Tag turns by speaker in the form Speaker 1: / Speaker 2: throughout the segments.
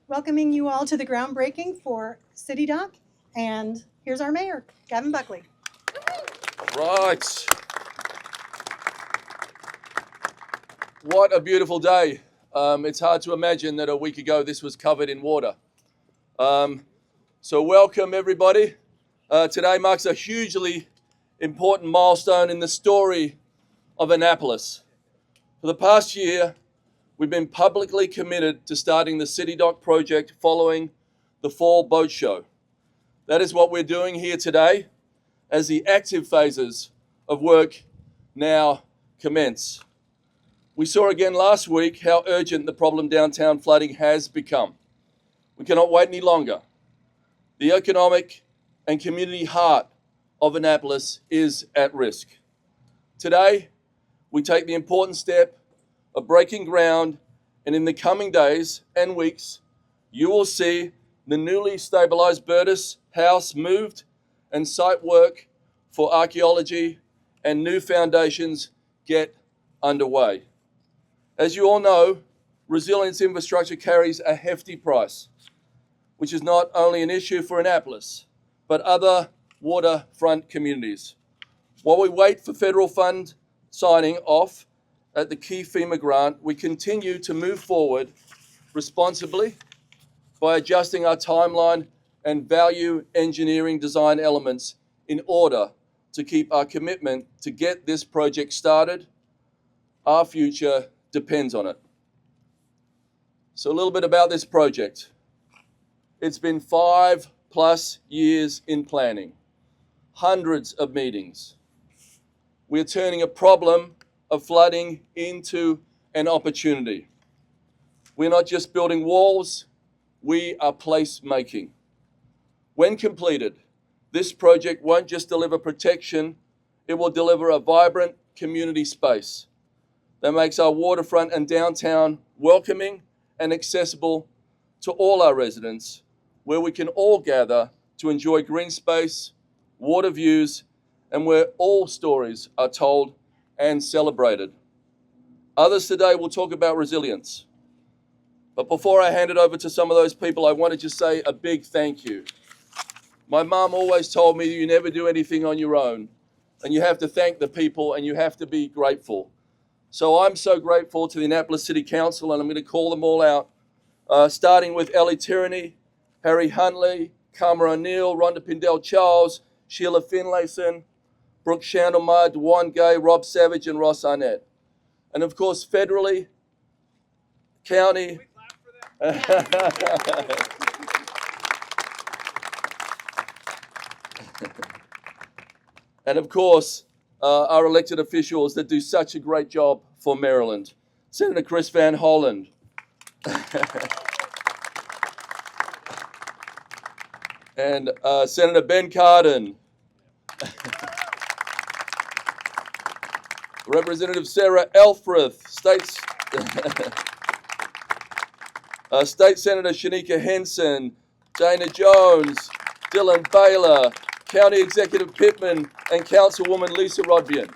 Speaker 1: welcoming you all to the groundbreaking for City Dock. And here's our mayor, Gavin Buckley.
Speaker 2: Right. What a beautiful day. It's hard to imagine that a week ago this was covered in water. So welcome everybody. Today marks a hugely important milestone in the story of Annapolis. For the past year, we've been publicly committed to starting the City Dock project following the Fall Boat Show. That is what we're doing here today as the active phases of work now commence. We saw again last week how urgent the problem downtown flooding has become. We cannot wait any longer. The economic and community heart of Annapolis is at risk. Today, we take the important step of breaking ground, and in the coming days and weeks, you will see the newly stabilized Burtis House moved and site work for archaeology and new foundations get underway. As you all know, resilience infrastructure carries a hefty price, which is not only an issue for Annapolis, but other waterfront communities. While we wait for federal fund signing off at the key FEMA grant, we continue to move forward responsibly by adjusting our timeline and value engineering design elements in order to keep our commitment to get this project started. Our future depends on it. So a little bit about this project. It's been 5+ years in planning, hundreds of meetings. We're turning a problem of flooding into an opportunity. We're not just building walls, we are placemaking. When completed, this project won't just deliver protection, it will deliver a vibrant community space that makes our waterfront and downtown welcoming and accessible to all our residents, where we can all gather to enjoy green space, water views, and where all stories are told and celebrated. Others today will talk about resilience. But before I hand it over to some of those people, I want to just say a big thank you. My mom always told me you never do anything on your own, and you have to thank the people and you have to be grateful. So I'm so grateful to the Annapolis City Council, and I'm going to call them all out, starting with Ellie Tierney, Harry Huntley, Karma O'Neill, Rhonda Pindell-Charles, Sheila Finlayson, Brooke Chandlemeyer, Dewan Gay, Rob Savage, and Ross Arnett. And of course, federally, county. And of course, our elected officials that do such a great job for Maryland. Senator Chris Van Hollen. And Senator Ben Cardin. Representative Sarah Elfreth, State Senator Shanika Henson, Dana Jones, Dylan Baylor, County Executive Pittman, and Councilwoman Lisa Rodbian.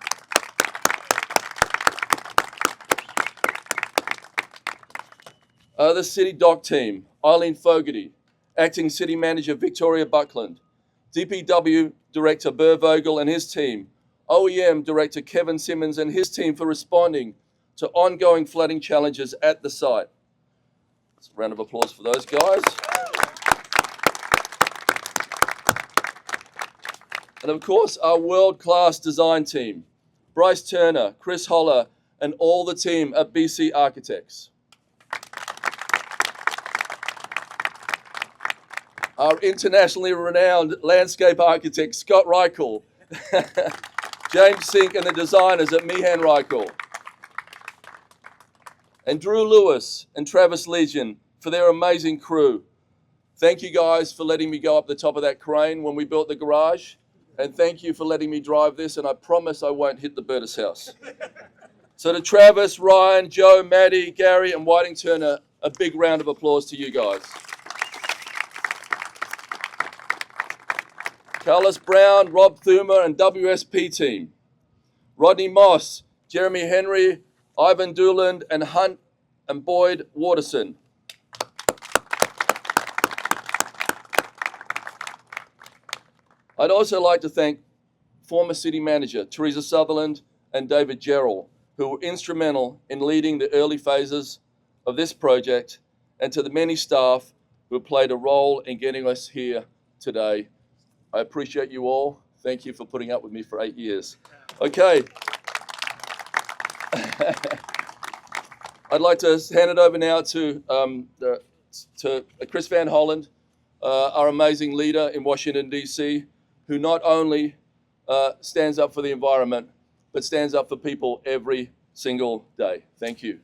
Speaker 2: The City Dock team, Eileen Fogarty, Acting City Manager Victoria Buckland, DPW Director Burr Vogel and his team, OEM Director Kevin Simmons and his team for responding to ongoing flooding challenges at the site. Let's a round of applause for those guys. And of course, our world-class design team, Bryce Turner, Chris Holler, and all the team at BC Architects. Our internationally renowned landscape architect, Scott Reichel, James Sink, and the designers at Meehan Reichel. And Drew Lewis and Travis Legion for their amazing crew. Thank you guys for letting me go up the top of that crane when we built the garage. And thank you for letting me drive this, and I promise I won't hit the Burtis House. So to Travis, Ryan, Joe, Maddie, Gary, and Whiting Turner, a big round of applause to you guys. Carlos Brown, Rob Thumer, and WSP team. Rodney Moss, Jeremy Henry, Ivan Dooland, and Hunt and Boyd Waterson. I'd also like to thank former city manager Teresa Sutherland and David Gerald, who were instrumental in leading the early phases of this project, and to the many staff who played a role in getting us here today. I appreciate you all. Thank you for putting up with me for 8 years. Okay. I'd like to hand it over now to Chris Van Holland, our amazing leader in Washington, D.C., who not only stands up for the environment, but stands up for people every single day. Thank you.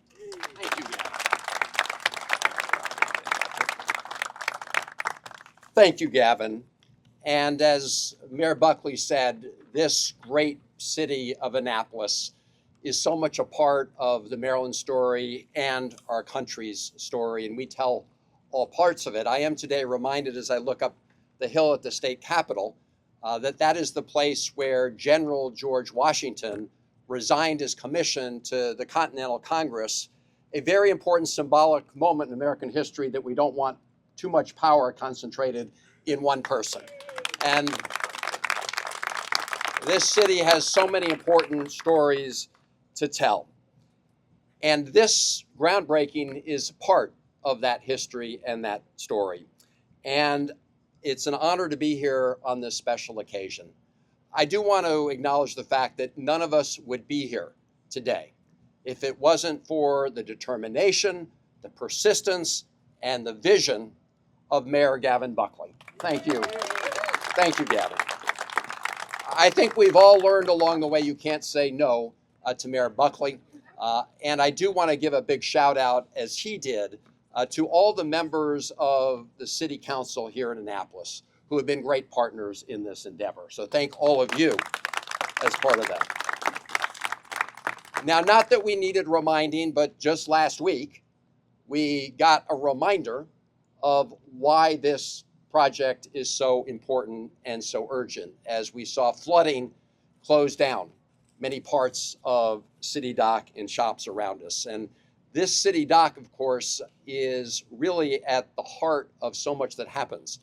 Speaker 3: Thank you, Gavin. Thank you, Gavin. And as Mayor Buckley said, this great city of Annapolis is so much a part of the Maryland story and our country's story, and we tell all parts of it. I am today reminded as I look up the hill at the state capitol that is the place where General George Washington resigned his commission to the Continental Congress, a very important symbolic moment in American history that we don't want too much power concentrated in one person. And this city has so many important stories to tell. And this groundbreaking is part of that history and that story. And it's an honor to be here on this special occasion. I do want to acknowledge the fact that none of us would be here today if it wasn't for the determination, the persistence, and the vision of Mayor Gavin Buckley. Thank you. Thank you, Gavin. I think we've all learned along the way you can't say no to Mayor Buckley. And I do want to give a big shout out, as he did, to all the members of the City Council here in Annapolis who have been great partners in this endeavor. So thank all of you as part of that. Now, not that we needed reminding, but just last week, we got a reminder of why this project is so important and so urgent, as we saw flooding close down many parts of City Dock and shops around us. And this City Dock, of course, is really at the heart of so much that happens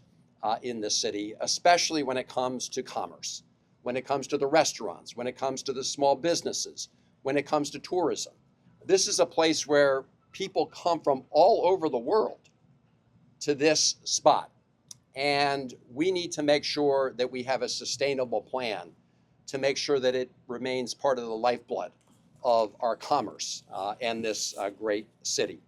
Speaker 3: in this city, especially when it comes to commerce, when it comes to the restaurants, when it comes to the small businesses, when it comes to tourism. This is a place where people come from all over the world to this spot. And we need to make sure that we have a sustainable plan to make sure that it remains part of the lifeblood of our commerce and this great city.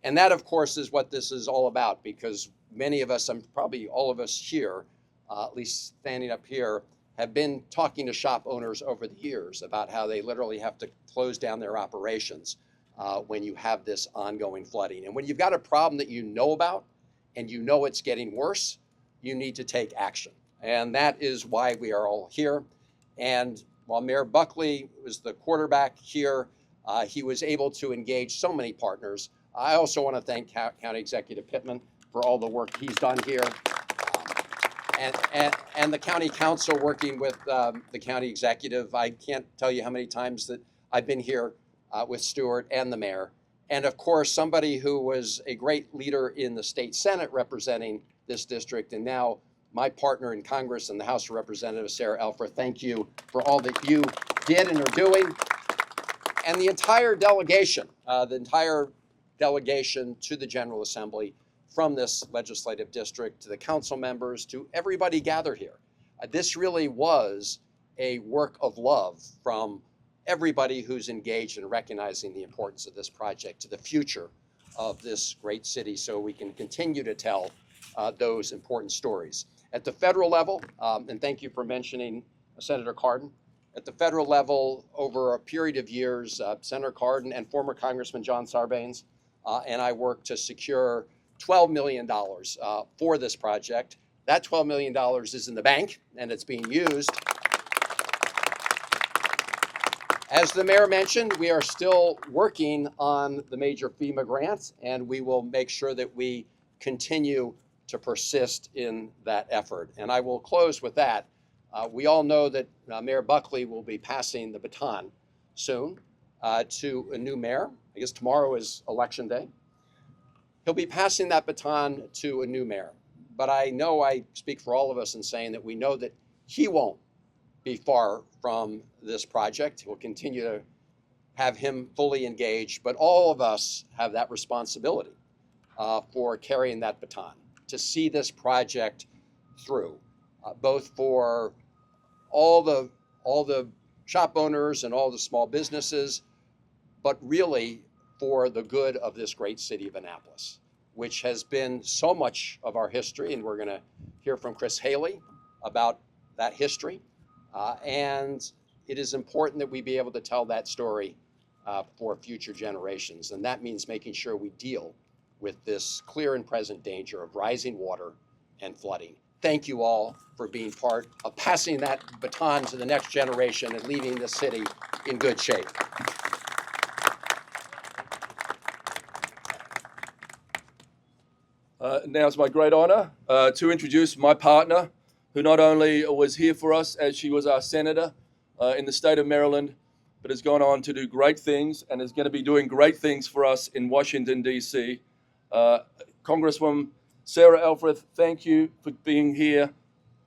Speaker 3: And that, of course, is what this is all about, because many of us, and probably all of us here, at least standing up here, have been talking to shop owners over the years about how they literally have to close down their operations when you have this ongoing flooding. And when you've got a problem that you know about and you know it's getting worse, you need to take action. And that is why we are all here. And while Mayor Buckley was the quarterback here, he was able to engage so many partners. I also want to thank County Executive Pittman for all the work he's done here. And the County Council working with the County Executive. I can't tell you how many times that I've been here with Stuart and the mayor. And of course, somebody who was a great leader in the state Senate representing this district, and now my partner in Congress and the House of Representatives, Sarah Elfer. Thank you for all that you did and are doing. And the entire delegation to the General Assembly, from this legislative district to the council members to everybody gathered here. This really was a work of love from everybody who's engaged in recognizing the importance of this project to the future of this great city, so we can continue to tell those important stories. At the federal level, and thank you for mentioning Senator Cardin, at the federal level, over a period of years, Senator Cardin and former Congressman John Sarbanes and I worked to secure $12 million for this project. That $12 million is in the bank and it's being used. As the mayor mentioned, we are still working on the major FEMA grants, and we will make sure that we continue to persist in that effort. And I will close with that. We all know that Mayor Buckley will be passing the baton soon to a new mayor. I guess tomorrow is election day. He'll be passing that baton to a new mayor. But I know I speak for all of us in saying that we know that He won't be far from this project. We'll continue to have him fully engaged, but all of us have that responsibility for carrying that baton, to see this project through, both for all the shop owners and all the small businesses, but really for the good of this great city of Annapolis, which has been so much of our history. And we're going to hear from Chris Haley about that history. And it is important that we be able to tell that story for future generations. And that means making sure we deal with this clear and present danger of rising water and flooding. Thank you all for being part of passing that baton to the next generation and leaving the city in good shape.
Speaker 2: Now it's my great honor to introduce my partner, who not only was here for us as she was our senator in the state of Maryland, but has gone on to do great things and is going to be doing great things for us in Washington, D.C. Congresswoman Sarah Elfreth, thank you for being here.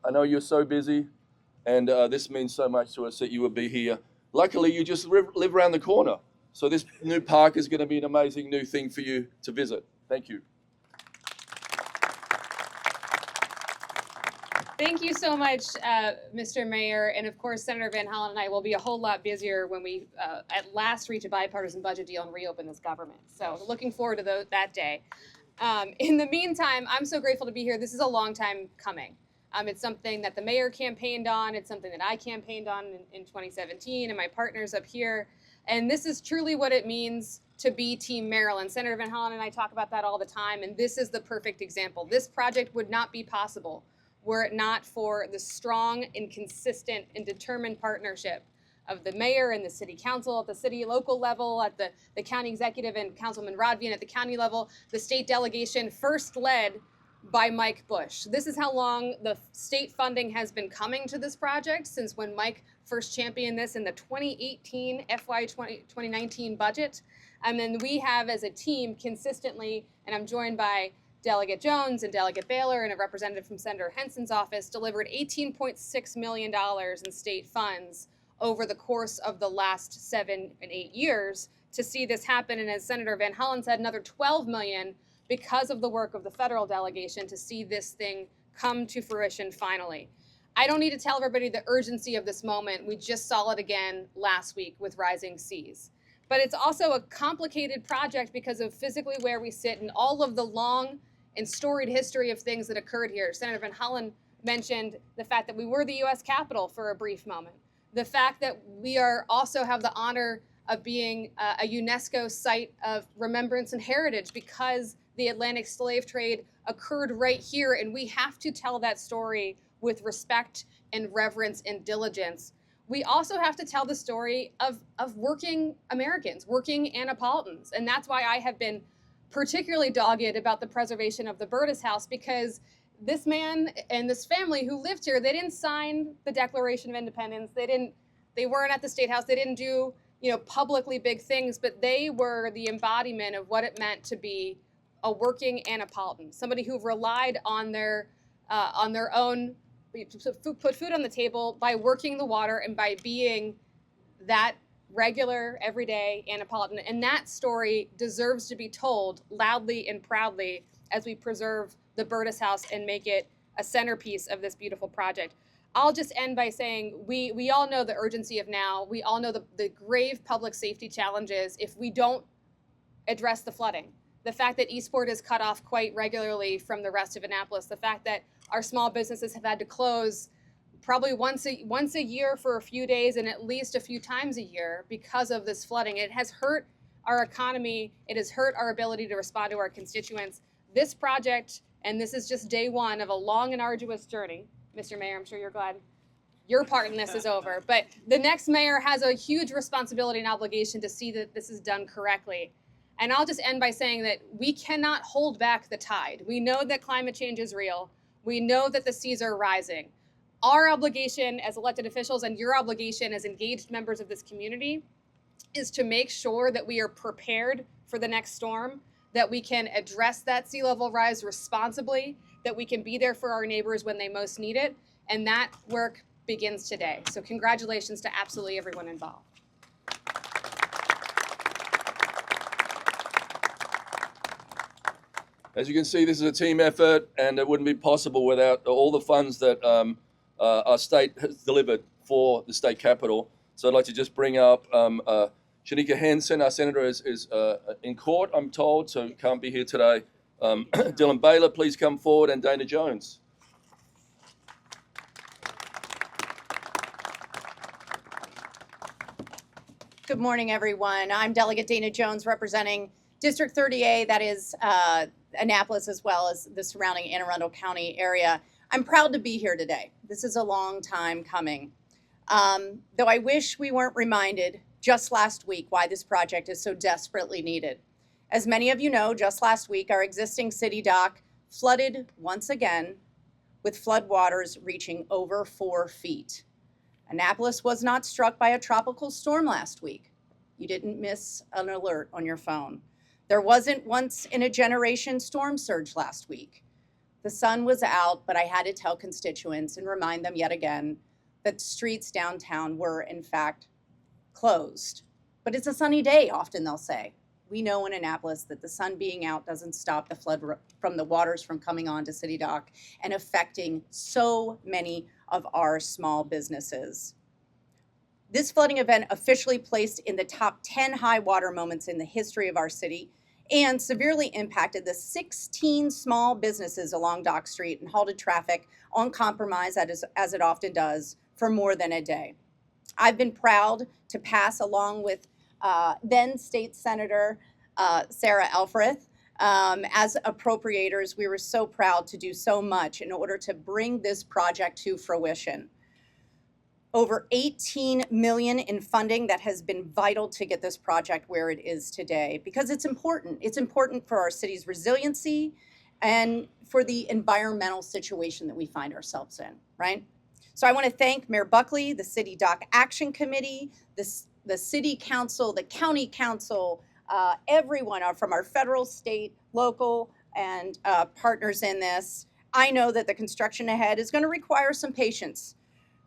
Speaker 2: I know you're so busy, and this means so much to us that you would be here. Luckily, you just live around the corner, so this new park is going to be an amazing new thing for you to visit. Thank you.
Speaker 4: Thank you so much, Mr. Mayor. And of course, Senator Van Hollen and I will be a whole lot busier when we at last reach a bipartisan budget deal and reopen this government. So looking forward to that day. In the meantime, I'm so grateful to be here. This is a long time coming. It's something that the mayor campaigned on. It's something that I campaigned on in 2017 and my partners up here. And this is truly what it means to be Team Maryland. Senator Van Hollen and I talk about that all the time. And this is the perfect example. This project would not be possible were it not for the strong and consistent and determined partnership of the mayor and the city council at the city local level, at the county executive and Councilman Rodvian at the county level, the state delegation first led by Mike Bush. This is how long the state funding has been coming to this project, since when Mike first championed this in the 2018 FY 2019 budget. And then we have as a team consistently, and I'm joined by Delegate Jones and Delegate Baylor and a representative from Senator Henson's office, delivered $18.6 million in state funds over the course of the last 7 and 8 years to see this happen. And as Senator Van Hollen said, another $12 million because of the work of the federal delegation to see this thing come to fruition finally. I don't need to tell everybody the urgency of this moment. We just saw it again last week with rising seas. But it's also a complicated project because of physically where we sit and all of the long and storied history of things that occurred here. Senator Van Hollen mentioned the fact that we were the U.S. Capitol for a brief moment. The fact that we also have the honor of being a UNESCO site of remembrance and heritage because the Atlantic slave trade occurred right here, and we have to tell that story with respect and reverence and diligence. We also have to tell the story of working Americans, working Annapolitans, and that's why I have been particularly dogged about the preservation of the Burtis House, because this man and this family who lived here, they didn't sign the Declaration of Independence. They weren't at the State House. They didn't do, publicly big things, but they were the embodiment of what it meant to be a working Annapolitan, somebody who relied on their own, put food on the table by working the water and by being that regular, everyday Annapolitan. And that story deserves to be told loudly and proudly as we preserve the Burtis House and make it a centerpiece of this beautiful project. I'll just end by saying we all know the urgency of now. We all know the grave public safety challenges if we don't address the flooding. The fact that Eastport is cut off quite regularly from the rest of Annapolis, the fact that our small businesses have had to close probably once a year for a few days and at least a few times a year because of this flooding. It has hurt our economy. It has hurt our ability to respond to our constituents. This project, and this is just day one of a long and arduous journey. Mr. Mayor, I'm sure you're glad your part in this is over, but the next mayor has a huge responsibility and obligation to see that this is done correctly. And I'll just end by saying that we cannot hold back the tide. We know that climate change is real. We know that the seas are rising. Our obligation as elected officials and your obligation as engaged members of this community is to make sure that we are prepared for the next storm, that we can address that sea level rise responsibly, that we can be there for our neighbors when they most need it. And that work begins today. So congratulations to absolutely everyone involved.
Speaker 2: As you can see, this is a team effort, and it wouldn't be possible without all the funds that our state has delivered for the state capitol. So I'd like to just bring up Shanika Henson, our senator, is in court, I'm told, so can't be here today. Dylan Baylor, please come forward, and Dana Jones.
Speaker 5: Good morning, everyone. I'm Delegate Dana Jones representing District 30A, that is Annapolis, as well as the surrounding Anne Arundel County area. I'm proud to be here today. This is a long time coming. Though I wish we weren't reminded just last week why this project is so desperately needed. As many of you know, just last week, our existing city dock flooded once again with floodwaters reaching over 4 feet. Annapolis was not struck by a tropical storm last week. You didn't miss an alert on your phone. There wasn't once in a generation storm surge last week. The sun was out, but I had to tell constituents and remind them yet again that streets downtown were in fact closed. But it's a sunny day, often they'll say. We know in Annapolis that the sun being out doesn't stop the flood from the waters from coming onto City Dock and affecting so many of our small businesses. This flooding event officially placed in the top 10 high water moments in the history of our city and severely impacted the 16 small businesses along Dock Street and halted traffic on compromise, as it often does, for more than a day. I've been proud to pass, along with then State Senator Sarah Elfreth, as appropriators. We were so proud to do so much in order to bring this project to fruition. Over $18 million in funding that has been vital to get this project where it is today, because it's important. It's important for our city's resiliency and for the environmental situation that we find ourselves in, right? So I want to thank Mayor Buckley, the City Dock Action Committee, the City Council, the County Council, everyone from our federal, state, local, and partners in this. I know that the construction ahead is going to require some patience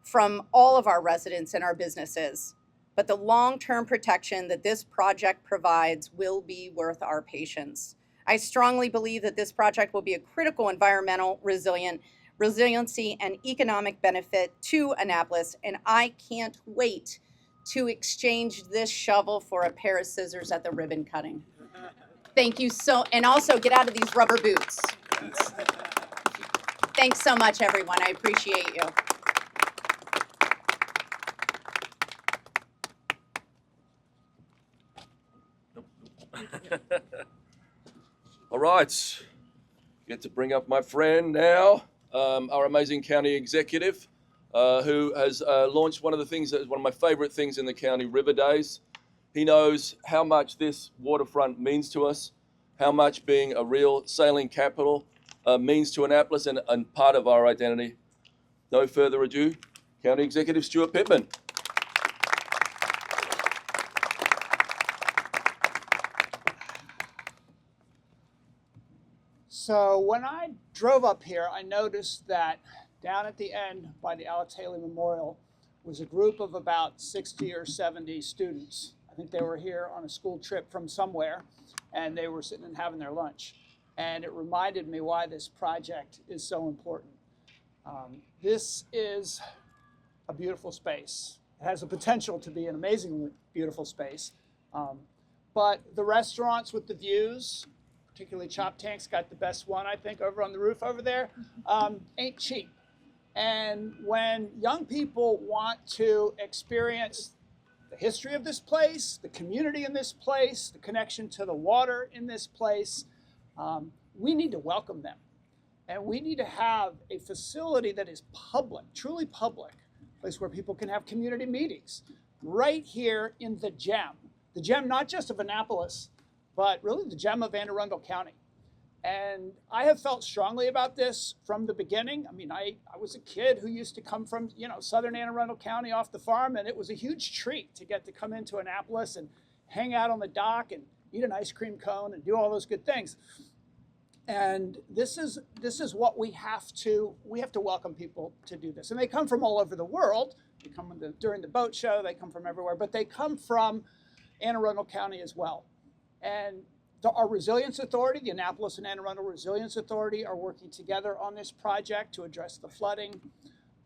Speaker 5: from all of our residents and our businesses, but the long-term protection that this project provides will be worth our patience. I strongly believe that this project will be a critical environmental resiliency and economic benefit to Annapolis, and I can't wait to exchange this shovel for a pair of scissors at the ribbon cutting. Thank you and also get out of these rubber boots. Thanks so much, everyone. I appreciate you.
Speaker 2: All right, get to bring up my friend now, our amazing county executive, who has launched one of the things that is one of my favorite things in the county, River Days. He knows how much this waterfront means to us, how much being a real sailing capital means to Annapolis and part of our identity. No further ado, County Executive Stuart Pittman.
Speaker 6: So when I drove up here, I noticed that down at the end by the Alex Haley Memorial was a group of about 60 or 70 students. I think they were here on a school trip from somewhere, and they were sitting and having their lunch. And it reminded me why this project is so important. This is a beautiful space. It has the potential to be an amazingly beautiful space. But the restaurants with the views, particularly Choptank's got the best one, I think, over on the roof over there, ain't cheap. And when young people want to experience the history of this place, the community in this place, the connection to the water in this place, we need to welcome them. And we need to have a facility that is public, truly public, a place where people can have community meetings, right here in the gem not just of Annapolis, but really the gem of Anne Arundel County. And I have felt strongly about this from the beginning. I mean, I was a kid who used to come from, southern Anne Arundel County off the farm, and it was a huge treat to get to come into Annapolis and hang out on the dock and eat an ice cream cone and do all those good things. And this is what we have to welcome people to do this. And they come from all over the world. They come during the boat show, they come from everywhere, but they come from Anne Arundel County as well. And our Resilience Authority, the Annapolis and Anne Arundel Resilience Authority, are working together on this project to address the flooding.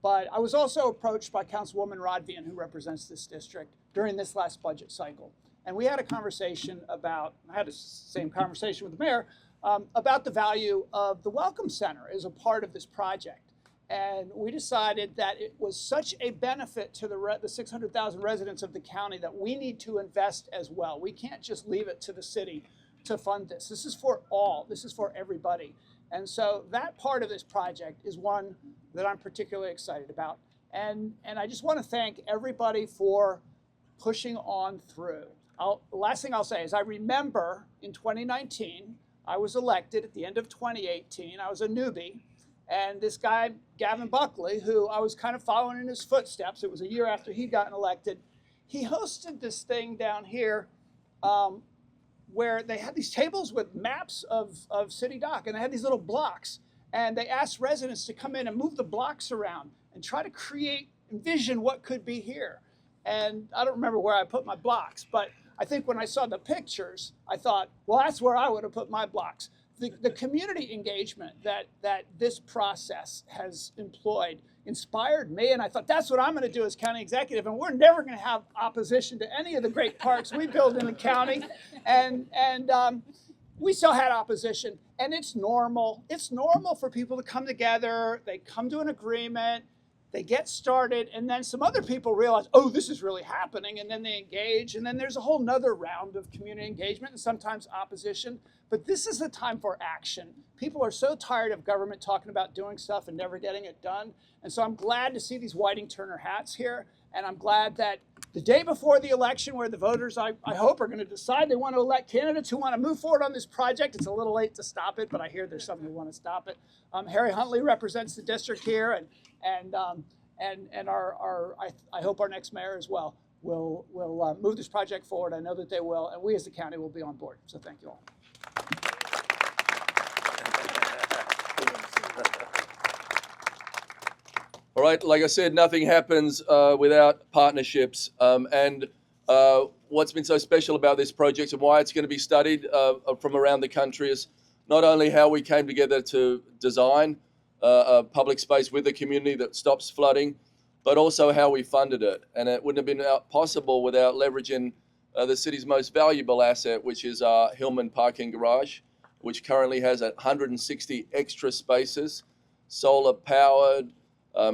Speaker 6: But I was also approached by Councilwoman Rodvian, who represents this district, during this last budget cycle. And we had a conversation about, I had the same conversation with the mayor, about the value of the Welcome Center as a part of this project. And we decided that it was such a benefit to the 600,000 residents of the county that we need to invest as well. We can't just leave it to the city to fund this. This is for all. This is for everybody. And so that part of this project is one that I'm particularly excited about. And I just want to thank everybody for pushing on through. The last thing I'll say is I remember in 2019, I was elected at the end of 2018. I was a newbie. And this guy, Gavin Buckley, who I was kind of following in his footsteps, it was a year after he'd gotten elected, he hosted this thing down here where they had these tables with maps of City Dock, and they had these little blocks. And they asked residents to come in and move the blocks around and try to envision what could be here. And I don't remember where I put my blocks, but I think when I saw the pictures, I thought, well, that's where I would have put my blocks. The community engagement that this process has employed inspired me, and I thought that's what I'm going to do as county executive. And we're never going to have opposition to any of the great parks we build in the county, and we still had opposition, and it's normal. It's normal for people to come together. They come to an agreement. They get started, and then some other people realize, oh, this is really happening, and then they engage, and then there's a whole nother round of community engagement and sometimes opposition. But this is the time for action. People are so tired of government talking about doing stuff and never getting it done. And so I'm glad to see these Whiting-Turner hats here, and I'm glad that the day before the election, where the voters, I hope, are going to decide they want to elect candidates who want to move forward on this project. It's a little late to stop it, but I hear there's some who want to stop it. Harry Huntley represents the district here, and I hope our next mayor as well will move this project forward. I know that they will, and we as the county will be on board. So thank you all.
Speaker 2: All right, like I said, nothing happens without partnerships. What's been so special about this project and why it's going to be studied from around the country is not only how we came together to design a public space with the community that stops flooding, but also how we funded it. And it wouldn't have been possible without leveraging the city's most valuable asset, which is our Hillman parking garage, which currently has 160 extra spaces, solar powered,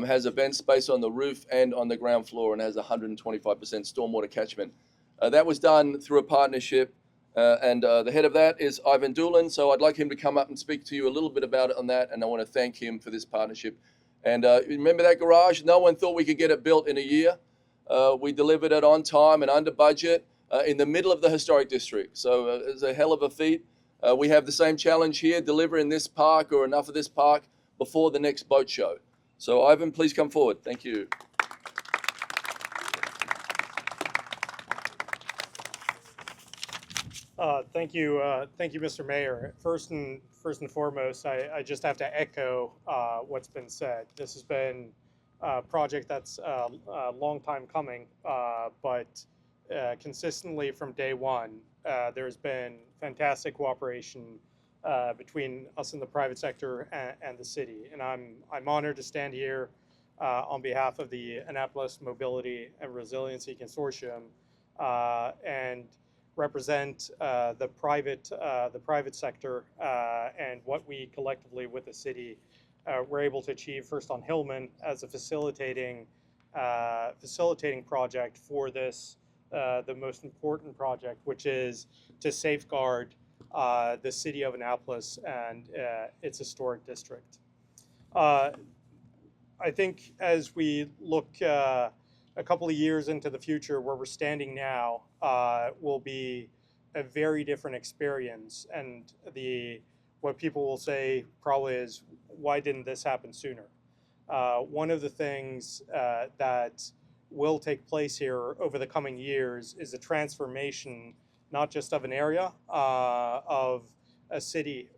Speaker 2: has event space on the roof and on the ground floor, and has 125% stormwater catchment. That was done through a partnership, and the head of that is Ivan Doolin, so I'd like him to come up and speak to you a little bit about it on that, and I want to thank him for this partnership. And remember that garage? No one thought we could get it built in a year. We delivered it on time and under budget in the middle of the historic district, so it's a hell of a feat. We have the same challenge here, delivering this park or enough of this park before the next boat show. So Ivan, please come forward. Thank you.
Speaker 7: Thank you, Mr. Mayor. First and foremost, I just have to echo what's been said. This has been a project that's a long time coming, but consistently from day one, there's been fantastic cooperation between us and the private sector and the city. And I'm honored to stand here on behalf of the Annapolis Mobility and Resiliency Consortium and represent the private sector and what we collectively with the city were able to achieve first on Hillman as a facilitating project for this the most important project, which is to safeguard the city of Annapolis and its historic district. I think as we look a couple of years into the future, where we're standing now will be a very different experience. And what people will say probably is, why didn't this happen sooner? One of the things that will take place here over the coming years is a transformation, not just of an area, of a city,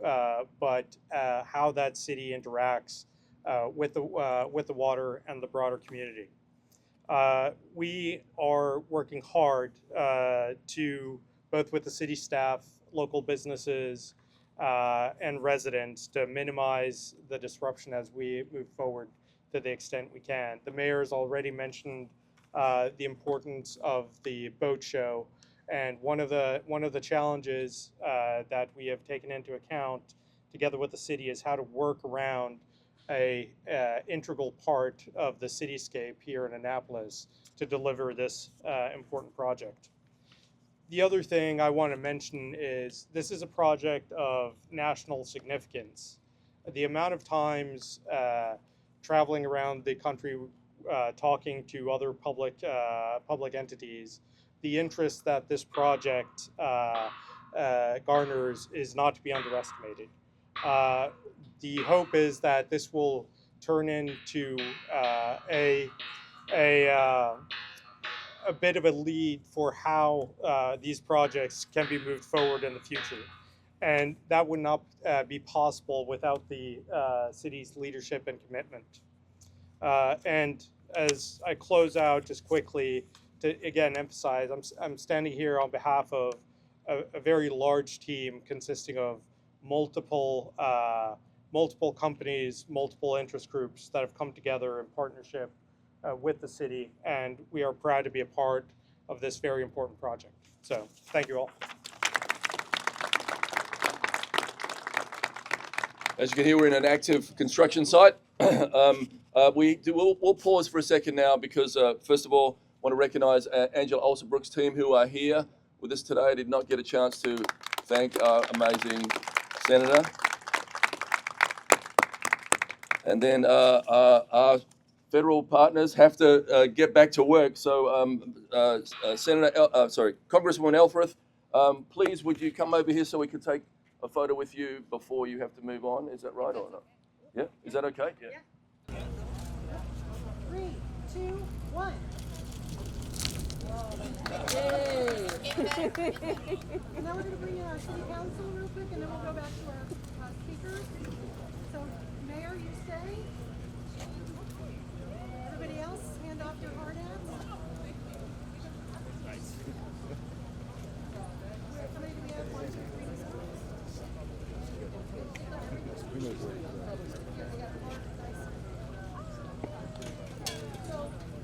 Speaker 7: but how that city interacts with the water and the broader community. We are working hard to, both with the city staff, local businesses, and residents, to minimize the disruption as we move forward to the extent we can. The mayor has already mentioned the importance of the boat show, and one of the challenges that we have taken into account together with the city is how to work around a integral part of the cityscape here in Annapolis to deliver this important project. The other thing I want to mention is this is a project of national significance. The amount of times traveling around the country talking to other public entities, the interest that this project garners is not to be underestimated. The hope is that this will turn into a bit of a lead for how these projects can be moved forward in the future. And that would not be possible without the city's leadership and commitment. And as I close out, just quickly to again emphasize, I'm standing here on behalf of a very large team consisting of multiple companies, multiple interest groups that have come together in partnership with the city, and we are proud to be a part of this very important project. So thank you all.
Speaker 2: As you can hear, we're in an active construction site. We'll pause for a second now because, first of all, I want to recognize Angela Olsenbrook's team who are here with us today. I did not get a chance to thank our amazing senator. And then our federal partners have to get back to work. So, Congresswoman Elfreth, please would you come over here so we can take a photo with you before you have to move on? Is that right or not? Yeah, is that okay? Yeah.
Speaker 1: 3, 2, 1. And now we're going to bring in our city council real quick, and then we'll go back to our speakers. So, Mayor, you stay. Everybody else, hand off your hard hats. How many do we have? 1, 2, 3,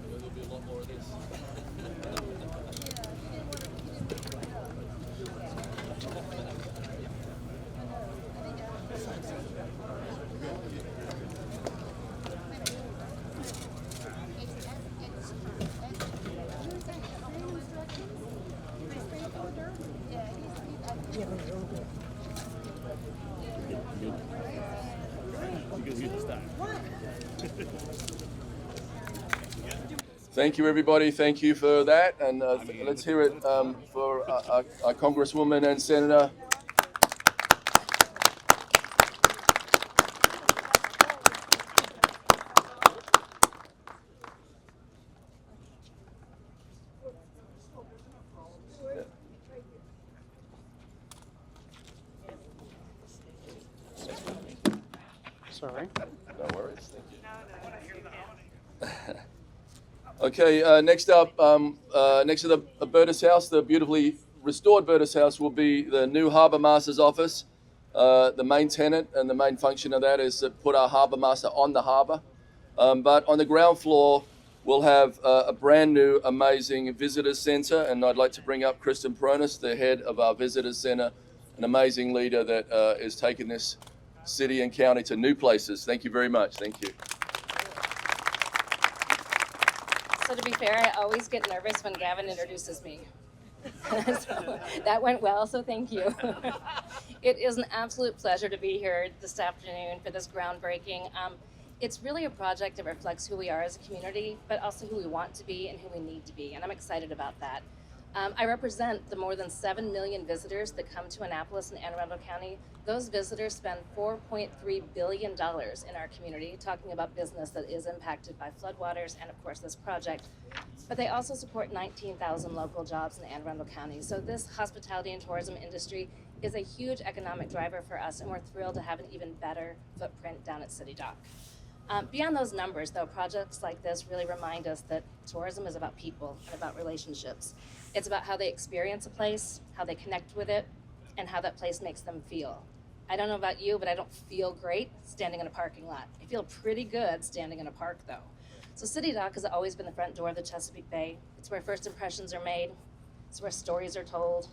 Speaker 2: There'll be a lot more of this. Thank you, everybody. Thank you for that. And let's hear it for our Congresswoman and Senator.
Speaker 6: Sorry.
Speaker 2: No worries. Thank you. Okay, next up, next to the Bertus House, the beautifully restored Bertus House, will be the new Harbour Master's office. The main tenant and the main function of that is to put our Harbour Master on the harbour. But on the ground floor, we'll have a brand new, amazing visitors centre, and I'd like to bring up Kristen Peronis, the head of our visitors centre, an amazing leader that is taking this city and county to new places. Thank you very much. Thank you.
Speaker 8: So to be fair, I always get nervous when Gavin introduces me. So that went well, so thank you. It is an absolute pleasure to be here this afternoon for this groundbreaking. It's really a project that reflects who we are as a community, but also who we want to be and who we need to be, and I'm excited about that. I represent the more than 7 million visitors that come to Annapolis and Anne Arundel County. Those visitors spend $4.3 billion in our community, talking about business that is impacted by floodwaters and, of course, this project. But they also support 19,000 local jobs in Anne Arundel County. So this hospitality and tourism industry is a huge economic driver for us, and we're thrilled to have an even better footprint down at City Dock. Beyond those numbers, though, projects like this really remind us that tourism is about people and about relationships. It's about how they experience a place, how they connect with it, and how that place makes them feel. I don't know about you, but I don't feel great standing in a parking lot. I feel pretty good standing in a park, though. So City Dock has always been the front door of the Chesapeake Bay. It's where first impressions are made. It's where stories are told.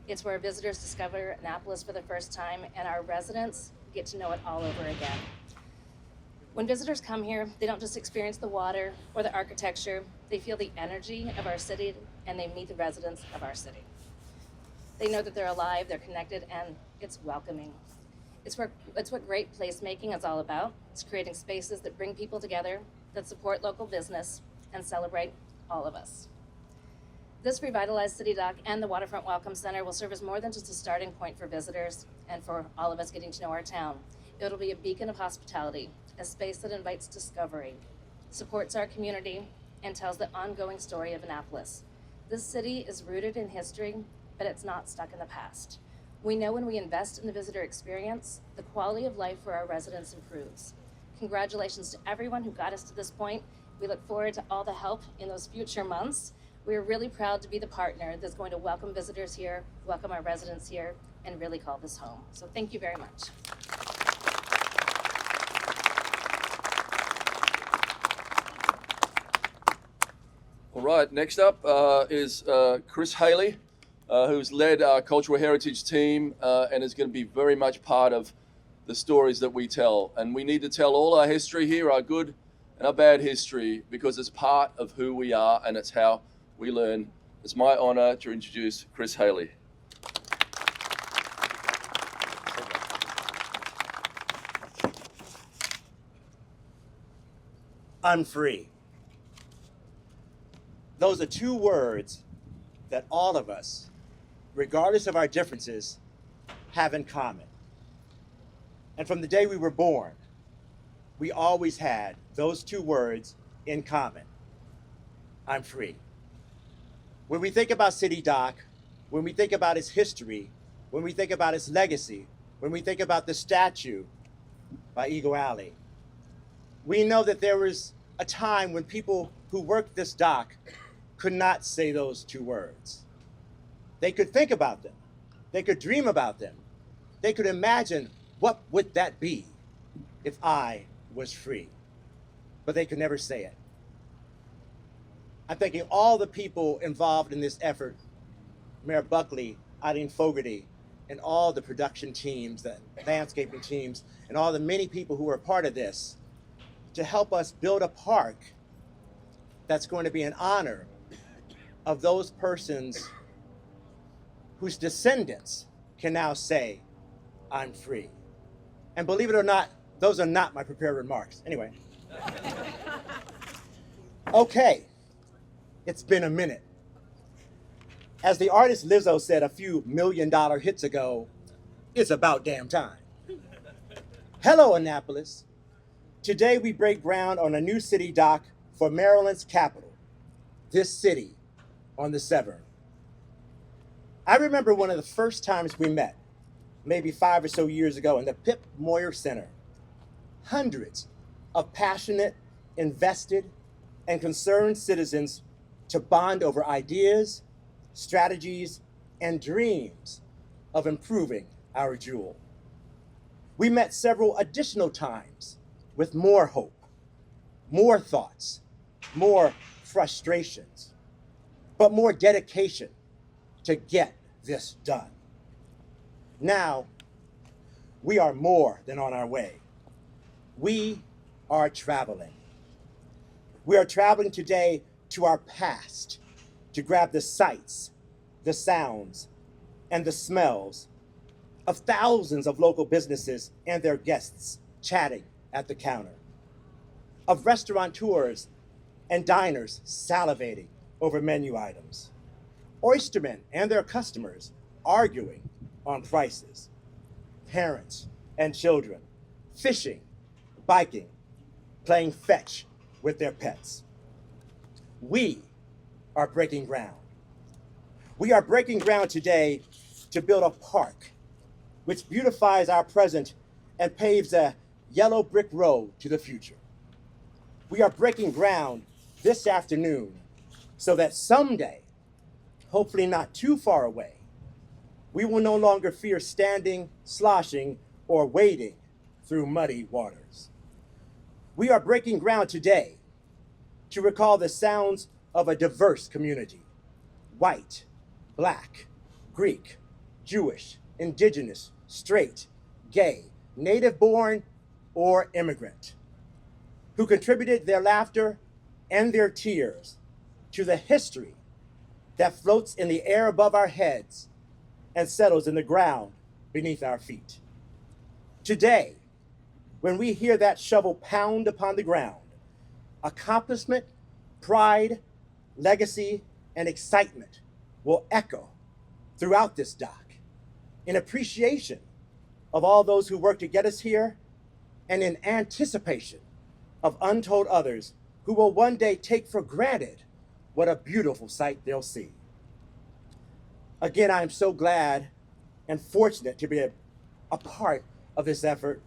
Speaker 8: It's where visitors discover Annapolis for the first time, and our residents get to know it all over again. When visitors come here, they don't just experience the water or the architecture, they feel the energy of our city, and they meet the residents of our city. They know that they're alive, they're connected, and it's welcoming. It's what great placemaking is all about. It's creating spaces that bring people together, that support local business, and celebrate all of us. This revitalized City Dock and the Waterfront Welcome Center will serve as more than just a starting point for visitors and for all of us getting to know our town. It'll be a beacon of hospitality, a space that invites discovery, supports our community, and tells the ongoing story of Annapolis. This city is rooted in history, but it's not stuck in the past. We know when we invest in the visitor experience, the quality of life for our residents improves. Congratulations to everyone who got us to this point. We look forward to all the help in those future months. We're really proud to be the partner that's going to welcome visitors here, welcome our residents here, and really call this home. So thank you very much.
Speaker 2: All right, next up is Chris Haley, who's led our cultural heritage team and is going to be very much part of the stories that we tell. And we need to tell all our history here, our good and our bad history, because it's part of who we are and it's how we learn. It's my honor to introduce Chris Haley.
Speaker 9: I'm free. Those are two words that all of us, regardless of our differences, have in common. And from the day we were born, we always had those two words in common. I'm free. When we think about City Dock, when we think about its history, when we think about its legacy, when we think about the statue by Eagle Alley, we know that there was a time when people who worked this dock could not say those two words. They could think about them. They could dream about them. They could imagine, what would that be if I was free? But they could never say it. I'm thanking all the people involved in this effort, Mayor Buckley, Eileen Fogarty, and all the production teams, the landscaping teams, and all the many people who are part of this to help us build a park that's going to be in honor of those persons whose descendants can now say, I'm free. And believe it or not, those are not my prepared remarks. Anyway. Okay, it's been a minute. As the artist Lizzo said a few $1 million hits ago, it's about damn time. Hello, Annapolis. Today we break ground on a new City Dock for Maryland's capital, this city on the Severn. I remember one of the first times we met, maybe 5 or so years ago in the Pip Moyer Center. Hundreds of passionate, invested, and concerned citizens to bond over ideas, strategies, and dreams of improving our jewel. We met several additional times with more hope, more thoughts, more frustrations, but more dedication to get this done. Now, we are more than on our way. We are traveling. We are traveling today to our past to grab the sights, the sounds, and the smells of thousands of local businesses and their guests chatting at the counter, of restaurateurs and diners salivating over menu items, oystermen and their customers arguing on prices, parents and children fishing, biking, playing fetch with their pets. We are breaking ground. We are breaking ground today to build a park which beautifies our present and paves a yellow brick road to the future. We are breaking ground this afternoon so that someday, hopefully not too far away, we will no longer fear standing, sloshing, or wading through muddy waters. We are breaking ground today to recall the sounds of a diverse community: white, black, Greek, Jewish, indigenous, straight, gay, native-born, or immigrant, who contributed their laughter and their tears to the history that floats in the air above our heads and settles in the ground beneath our feet. Today, when we hear that shovel pound upon the ground, accomplishment, pride, legacy, and excitement will echo throughout this dock in appreciation of all those who worked to get us here and in anticipation of untold others who will one day take for granted what a beautiful sight they'll see. Again, I am so glad and fortunate to be a part of this effort.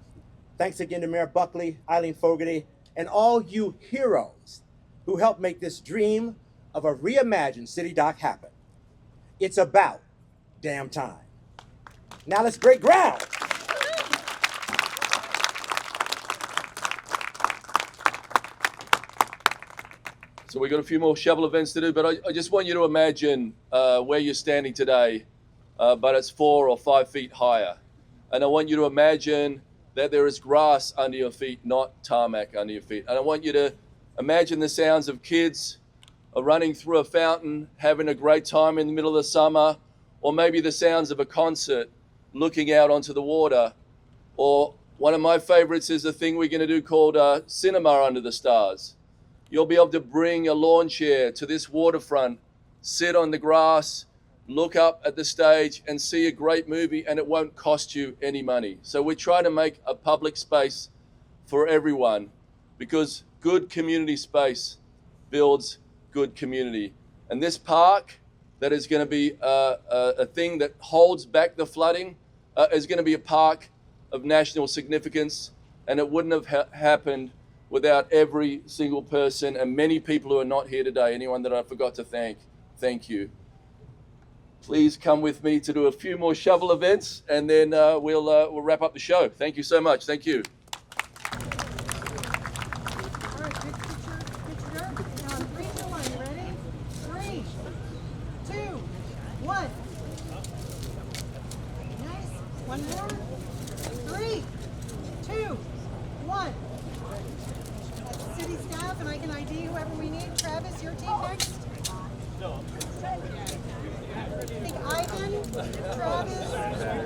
Speaker 9: Thanks again to Mayor Buckley, Eileen Fogarty, and all you heroes who helped make this dream of a reimagined city dock happen. It's about damn time. Now let's break ground.
Speaker 2: So we've got a few more shovel events to do, but I just want you to imagine where you're standing today, but it's 4 or 5 feet higher. And I want you to imagine that there is grass under your feet, not tarmac under your feet. And I want you to imagine the sounds of kids running through a fountain, having a great time in the middle of the summer, or maybe the sounds of a concert looking out onto the water. Or one of my favorites is the thing we're going to do called Cinema Under the Stars. You'll be able to bring a lawn chair to this waterfront, sit on the grass, look up at the stage and see a great movie, and it won't cost you any money. So we try to make a public space for everyone, because good community space builds good community. And this park that is going to be a thing that holds back the flooding is going to be a park of national significance, and it wouldn't have happened without every single person and many people who are not here today. Anyone that I forgot to thank you. Please come with me to do a few more shovel events, and then we'll wrap up the show. Thank you so much. Thank you.
Speaker 1: All right, picture. Now, 3, 2, 1. You ready? 3, 2, 1. Nice. One more. 3, 2, 1. That's city staff, and I can ID whoever we need. Travis, your team next. I think Ivan, Travis. There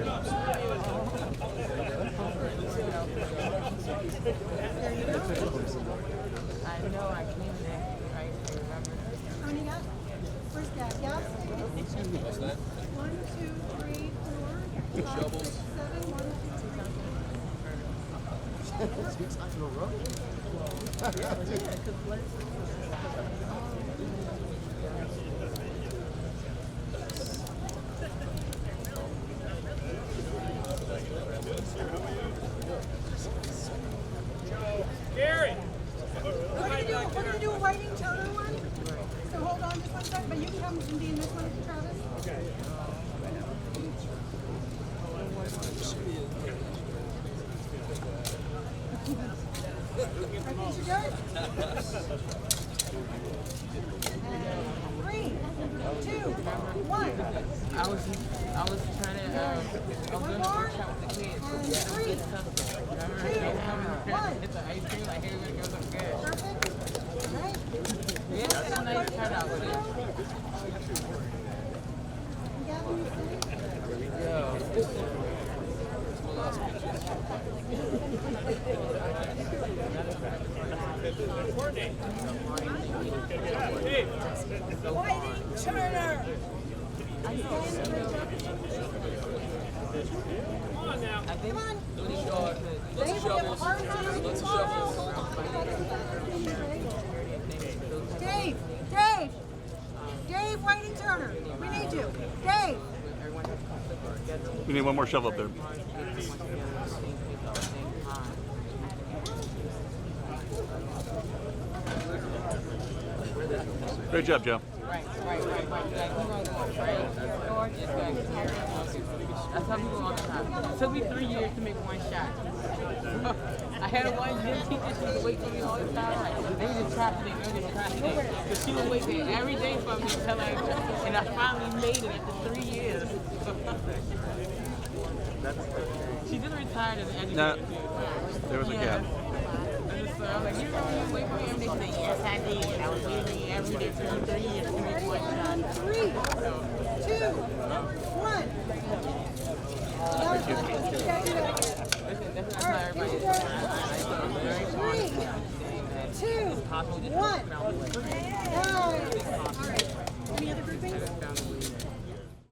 Speaker 1: you go.
Speaker 10: I know I came there. I remember.
Speaker 1: How many got? First guy. Yeah. 1, 2, 3, 4, 5, 6, 7. 1, 2, 3. We're gonna do a Whiting Turner one. So hold on just one second, but you can come and be in this one, Travis. Okay. Ready, you good? 3, 2, 1.
Speaker 10: I was trying to
Speaker 1: One more.
Speaker 10: chat with the kids.
Speaker 1: And 3, 2, 1.
Speaker 10: It's an ice cream. Like everybody goes, I'm good.
Speaker 1: Perfect. All right.
Speaker 10: We had a nice turnout with it.
Speaker 1: Gavin, you finished? Whiting Turner. Come on. Dave, we have a hard time. Dave, Whiting Turner. We need you. Dave.
Speaker 11: We need one more shovel up there. Great job, Joe.
Speaker 10: Right. Like, you know what, right? I tell people all the time. It took me 3 years to make one shot. I had one gym teacher, she would wait for me all the time. They just trapped me, but she would wait there every day for me until and I finally made it after 3 years. She just retired as an educator.
Speaker 11: No, there was a gap.
Speaker 10: I'm like, you remember you wait for me every day? She said, yes, I did. I was waiting every day for 3 years to make one shot.
Speaker 1: 3, 2, 1.
Speaker 10: That's not everybody.
Speaker 1: 3, 2, 1.